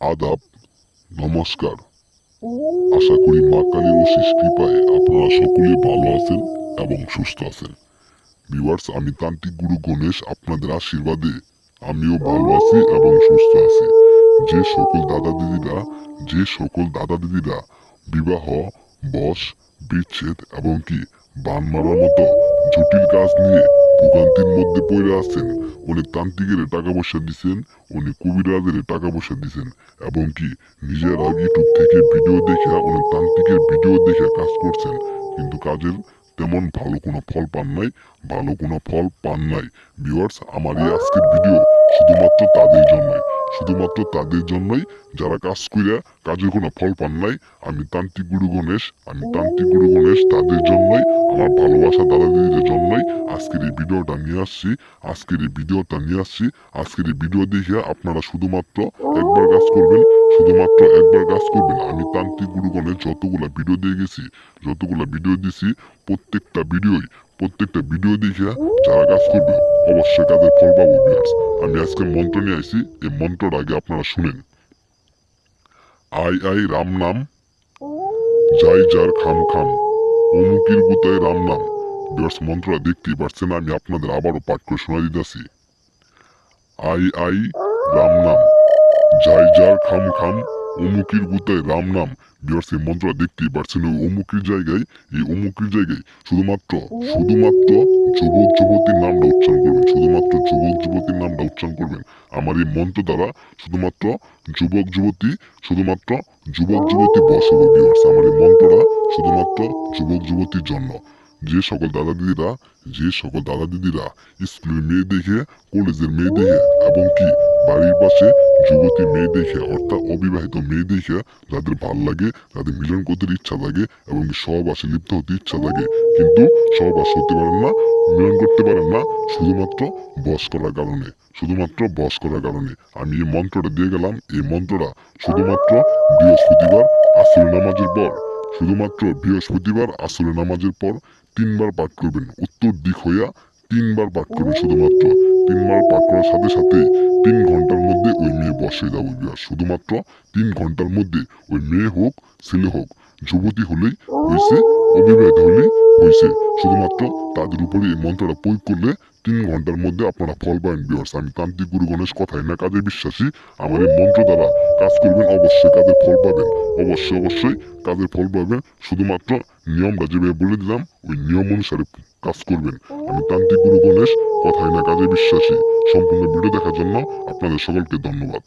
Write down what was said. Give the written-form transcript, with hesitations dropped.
আদাব, নমস্কার। আশা করি মা কালীর অশেষ কৃপায় আপনারা সকলে ভালো আছেন এবং সুস্থ আছেন। ভিউয়ার্স, আমি তান্ত্রিক গুরু গণেশ, আপনাদের আশীর্বাদে আমিও ভালো আছি এবং সুস্থ আছি। যে সকল দাদা দিদিরা বিবাহ, বশ, বিচ্ছেদ এবং কি বান মারার মতো জটিল কাজ নিয়ে ভোগান্তির মধ্যে পড়ে আছেন, অনেক তান্ত্রিকের টাকা পয়সা দিচ্ছেন, অনেক কবিরাজের টাকা পয়সা দিচ্ছেন এবং কি নিজেরা ইউটিউব থেকে ভিডিও দেখে, অনেক তান্ত্রিকের ভিডিও দেখে কাজ করছেন, কিন্তু কাজের তেমন ভালো কোনো ফল পান নাই। ভিউয়ার্স, আমার এই আজকের ভিডিও শুধুমাত্র তাদের জন্যই যারা কাজ কইরা কাজের কোনো ফল পান নাই। আমি তান্ত্রিক গুরু গণেশ তাদের জন্যই, আমার ভালোবাসা দাদা দিদিদের জন্যই আজকের এই ভিডিওটা নিয়ে আসছি। আজকের এই ভিডিও দেখে আপনারা শুধুমাত্র একবার কাজ করবেন। আমি তান্ত্রিক গুরু গণেশ যতগুলা ভিডিও দিছি, প্রত্যেকটা ভিডিও দেখে যারা কাজ করবে অবশ্যই কাজের ফল পাবো। ভিউয়ার্স, আমি আজকে মন্ত্র নিয়ে আইছি, এই মন্ত্রটা আগে আপনারা শুনেন। আই আই রাম নাম, যাই যার খাম খাম, অমুকির গুতায় রাম নাম। ভিউয়ার্স, মন্ত্রটা দেখতেই পারছেন, আমি আপনাদের আবারও পাঠ করে শোনা দিতেছি। আই আই রাম নাম, যাই যার খাম খাম, অমুকির গুতায় রাম নাম। ভিউয়ার্স, এই মন্ত্রটা দেখতেই পারছেন, ওই অমুকির জায়গায় শুধুমাত্র যুবক যুবতীর নামটা উচ্চারণ করবেন। আমার এই মন্ত্র দ্বারা শুধুমাত্র যুবক যুবতী বশ হবে। ভিউয়ার্স, আমার এই মন্ত্রটা শুধুমাত্র যুবক যুবতীর জন্য। যে সকল দাদা দিদিরা স্কুলের মেয়ে দেখে, কলেজের মেয়ে দেখে এবং কি বাড়ির পাশে যুবতী মেয়ে দেখে, অর্থাৎ অবিবাহিত মেয়ে দেখে যাদের ভাল লাগে, যাদের মিলন করতে ইচ্ছা লাগে এবং সহবাসে লিপ্ত হতে ইচ্ছা লাগে, কিন্তু সহবাস হতে পারেন না, মিলন করতে পারেন না, শুধুমাত্র বশ করার কারণে আমি এই মন্ত্রটা দিয়ে গেলাম। এই মন্ত্রটা শুধুমাত্র বৃহস্পতিবার আসরের নামাজের পর 3বার পাঠ করবেন। উত্তর দিক হইয়া 3বার পাঠ করবেন। শুধুমাত্র 3বার পাঠ করার সাথে সাথে 3 ঘন্টার মধ্যে ওই মেয়ে বশ হয়ে যাবে। শুধুমাত্র 3 ঘন্টার মধ্যে ওই মেয়ে হোক, ছেলে হোক, যুবতী হলেই হয়েছে, অবিবাহিত হলেই হয়েছে। শুধুমাত্র তাদের উপরে এই মন্ত্রটা প্রয়োগ করলে 3 ঘন্টার মধ্যে আপনারা ফল পাবেন। ভিউয়ার্স, আমি তান্ত্রিক গুরু গণেশ কথায় না কাজে বিশ্বাসী। আমার এই মন্ত্র দ্বারা কাজ করবেন, অবশ্যই কাজের ফল পাবেন। অবশ্যই কাজের ফল পাবেন। শুধুমাত্র নিয়মটা যেভাবে বলে দিলাম, ওই নিয়ম অনুসারে কাজ করবেন। আমি তান্ত্রিক গুরু গণেশ কথায় না কাজে বিশ্বাসী। সম্পূর্ণ ভিডিও দেখার জন্য আপনাদের সকলকে ধন্যবাদ।